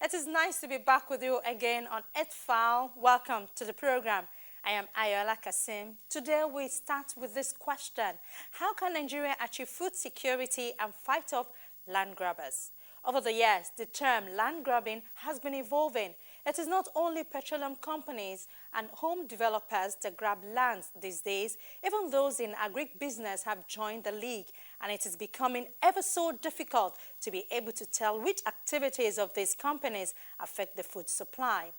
It is nice to be back with you again on Earthfile. Welcome to the program. I am Ayola Kasim. Today we start with this question. How can Nigeria achieve food security and fight off land grabbers? Over the years, the term land grabbing has been evolving. It is not only petroleum companies and home developers that grab lands these days. Even those in agric business have joined the league, and it is becoming ever so difficult to be able to tell which activities of these companies affect the food supply.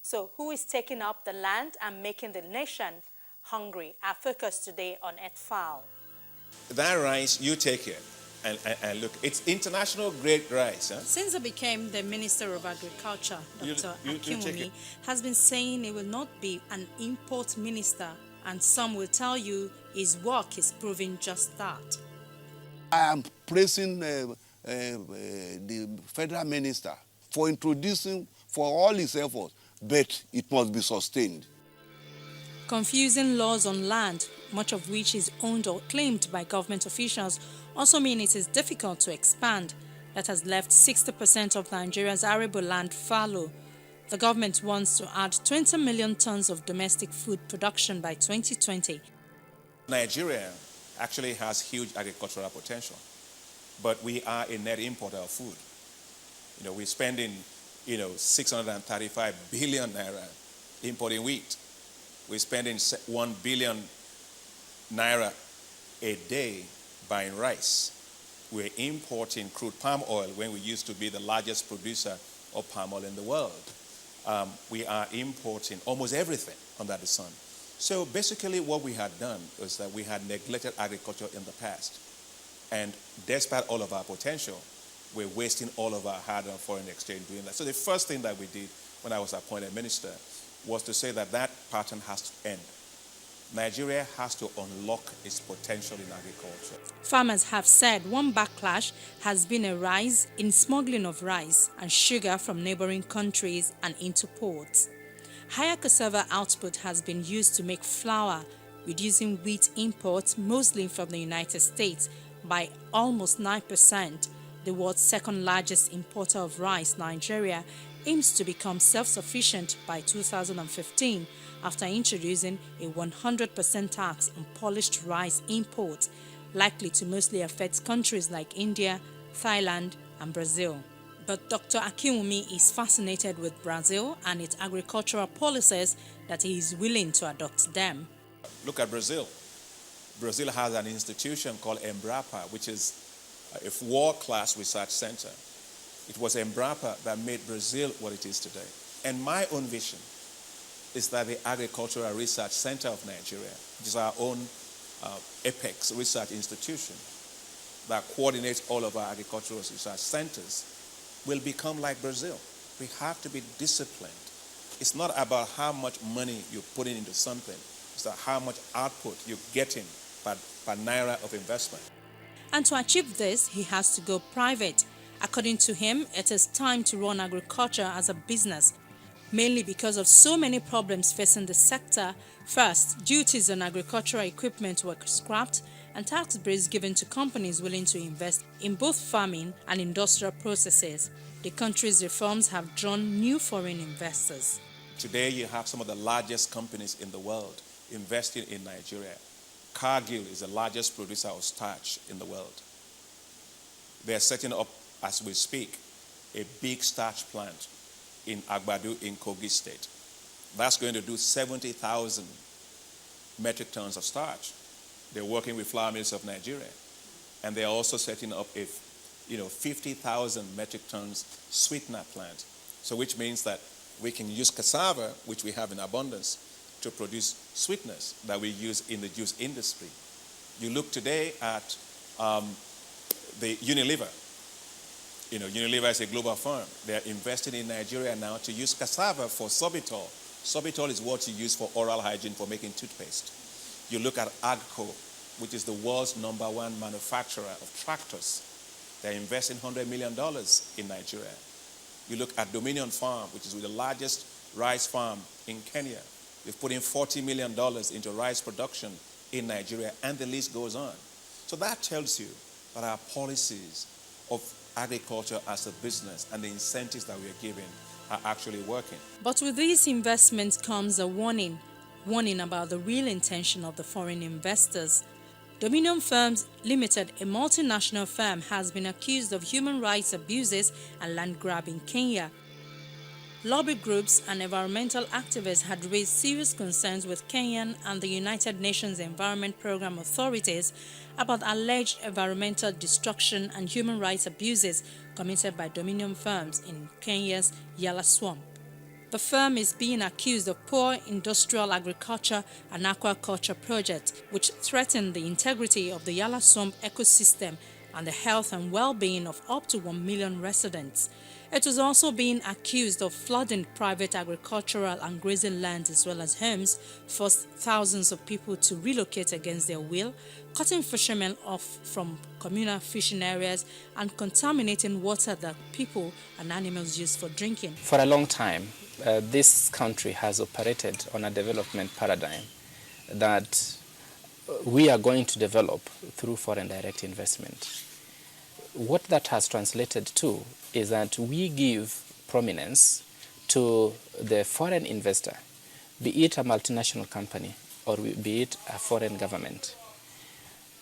So who is taking up the land and making the nation hungry? Our focus today on Earthfile. That rice, you take it. And look, it's international grade rice. Huh? Since I became the Minister of Agriculture, Dr. Akinwunmi has been saying he will not be an import minister, and some will tell you his work is proving just that. I am praising the federal minister for introducing, for all his efforts, but it must be sustained. Confusing laws on land, much of which is owned or claimed by government officials, also mean it is difficult to expand. That has left 60% of Nigeria's arable land fallow. The government wants to add 20 million tons of domestic food production by 2020. Nigeria actually has huge agricultural potential, but we are a net importer of food. We're spending, 635 billion naira importing wheat. We're spending 1 billion naira a day buying rice. We're importing crude palm oil when we used to be the largest producer of palm oil in the world. We are importing almost everything under the sun. So basically what we had done was that we had neglected agriculture in the past. And despite all of our potential, we're wasting all of our hard-earned foreign exchange doing that. So the first thing that we did when I was appointed minister was to say that that pattern has to end. Nigeria has to unlock its potential in agriculture. Farmers have said one backlash has been a rise in smuggling of rice and sugar from neighboring countries and into ports. Higher cassava output has been used to make flour, reducing wheat imports mostly from the United States by almost 9%. The world's second largest importer of rice, Nigeria, aims to become self-sufficient by 2015 after introducing a 100% tax on polished rice imports, likely to mostly affect countries like India, Thailand, and Brazil. But Dr. Akinwunmi is fascinated with Brazil and its agricultural policies that he is willing to adopt them. Look at Brazil. Brazil has an institution called Embrapa, which is a world-class research center. It was Embrapa that made Brazil what it is today. And my own vision is that the Agricultural Research Center of Nigeria, which is our own apex research institution that coordinates all of our agricultural research centers, will become like Brazil. We have to be disciplined. It's not about how much money you're putting into something. It's about how much output you're getting per naira of investment. And to achieve this, he has to go private. According to him, it is time to run agriculture as a business, mainly because of so many problems facing the sector. First, duties on agricultural equipment were scrapped and tax breaks given to companies willing to invest in both farming and industrial processes. The country's reforms have drawn new foreign investors. Today, you have some of the largest companies in the world investing in Nigeria. Cargill is the largest producer of starch in the world. They're setting up, as we speak, a big starch plant in Agbadu in Kogi State. That's going to do 70,000 metric tons of starch. They're working with flour mills of Nigeria. And they're also setting up a 50,000 metric tons sweetener plant. So which means that we can use cassava, which we have in abundance, to produce sweeteners that we use in the juice industry. You look today at the Unilever. Unilever is a global firm. They're investing in Nigeria now to use cassava for sorbitol. Sorbitol is what you use for oral hygiene for making toothpaste. You look at Agco, which is the world's #1 manufacturer of tractors. They're investing $100 million in Nigeria. You look at Dominion Farm, which is the largest rice farm in Kenya. They've put in $40 million into rice production in Nigeria, and the list goes on. So that tells you that our policies of agriculture as a business and the incentives that we are giving are actually working. But with these investments comes a warning about the real intention of the foreign investors. Dominion Firms Limited, a multinational firm, has been accused of human rights abuses and land grab in Kenya. Lobby groups and environmental activists had raised serious concerns with Kenyan and the United Nations Environment Programme authorities about alleged environmental destruction and human rights abuses committed by Dominion Firms in Kenya's Yala Swamp. The firm is being accused of poor industrial agriculture and aquaculture projects which threaten the integrity of the Yala Swamp ecosystem and the health and well-being of up to 1 million residents. It was also being accused of flooding private agricultural and grazing lands as well as homes, forced thousands of people to relocate against their will, cutting fishermen off from communal fishing areas, and contaminating water that people and animals use for drinking. For a long time, this country has operated on a development paradigm that we are going to develop through foreign direct investment. What that has translated to is that we give prominence to the foreign investor, be it a multinational company or be it a foreign government.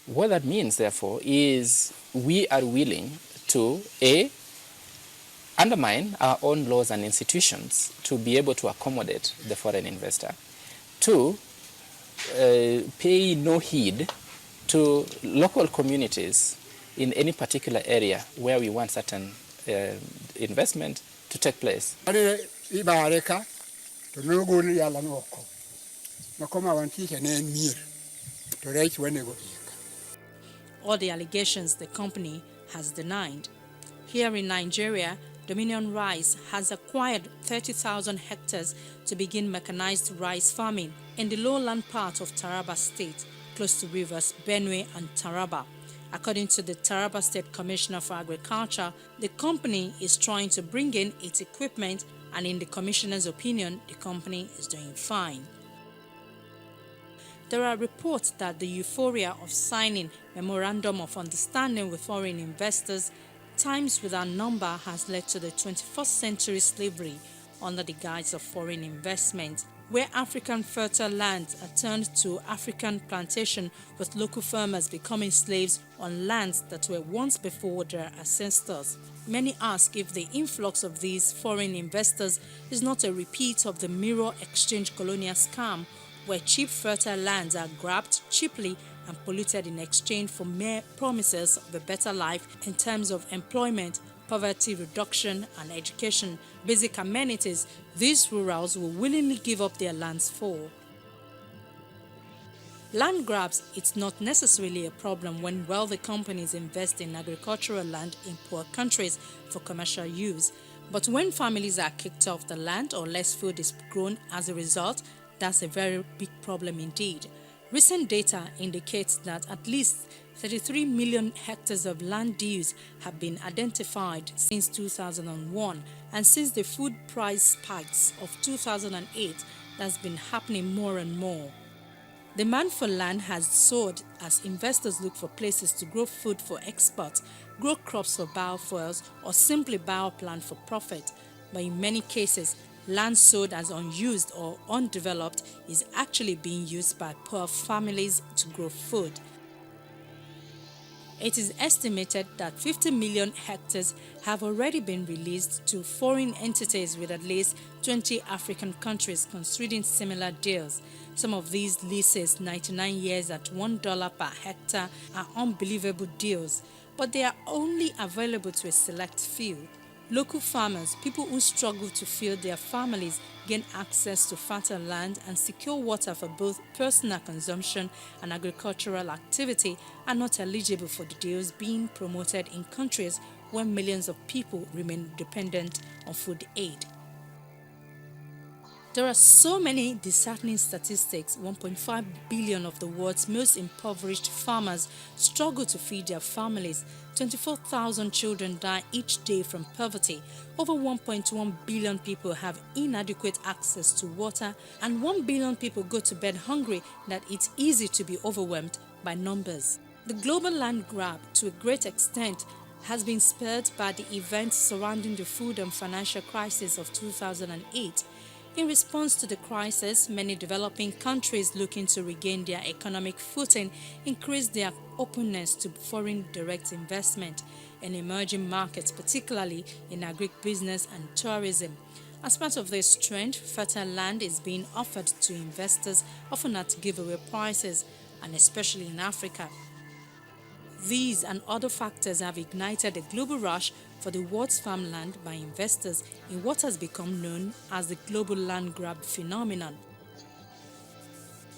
What that means, therefore, is we are willing to, A, undermine our own laws and institutions to be able to accommodate the foreign investor. 2, pay no heed to local communities in any particular area where we want certain investment to take place. All the allegations the company has denied. Here in Nigeria, Dominion Rice has acquired 30,000 hectares to begin mechanized rice farming in the lowland part of Taraba State, close to rivers Benue and Taraba. According to the Taraba State Commissioner for Agriculture, the company is trying to bring in its equipment, and in the Commissioner's opinion, the company is doing fine. There are reports that the euphoria of signing Memorandum of Understanding with foreign investors times without number has led to the 21st century slavery under the guise of foreign investment, where African fertile lands are turned to African plantation, with local farmers becoming slaves on lands that were once before their ancestors. Many ask if the influx of these foreign investors is not a repeat of the mirror exchange colonial scam, where cheap fertile lands are grabbed cheaply and polluted in exchange for mere promises of a better life in terms of employment, poverty reduction and education, basic amenities these rurals will willingly give up their lands for. Land grabs, it's not necessarily a problem when wealthy companies invest in agricultural land in poor countries for commercial use. But when families are kicked off the land or less food is grown as a result, that's a very big problem indeed. Recent data indicates that at least 33 million hectares of land dues have been identified since 2001, and since the food price spikes of 2008, that's been happening more and more. Demand for land has soared as investors look for places to grow food for export, grow crops for biofuels, or simply bioplant for profit. But in many cases, land sold as unused or undeveloped is actually being used by poor families to grow food. It is estimated that 50 million hectares have already been released to foreign entities, with at least 20 African countries considering similar deals. Some of these leases, 99 years at $1 per hectare, are unbelievable deals, but they are only available to a select few. Local farmers, people who struggle to feed their families, gain access to fertile land and secure water for both personal consumption and agricultural activity, are not eligible for the deals being promoted in countries where millions of people remain dependent on food aid. There are so many disheartening statistics. 1.5 billion of the world's most impoverished farmers struggle to feed their families. 24,000 children die each day from poverty. Over 1.1 billion people have inadequate access to water, and 1 billion people go to bed hungry. That it's easy to be overwhelmed by numbers. The global land grab, to a great extent, has been spurred by the events surrounding the food and financial crisis of 2008. In response to the crisis, many developing countries looking to regain their economic footing increased their openness to foreign direct investment in emerging markets, particularly in agribusiness and tourism. As part of this trend, fertile land is being offered to investors, often at giveaway prices, and especially in Africa. These and other factors have ignited a global rush for the world's farmland by investors in what has become known as the global land grab phenomenon.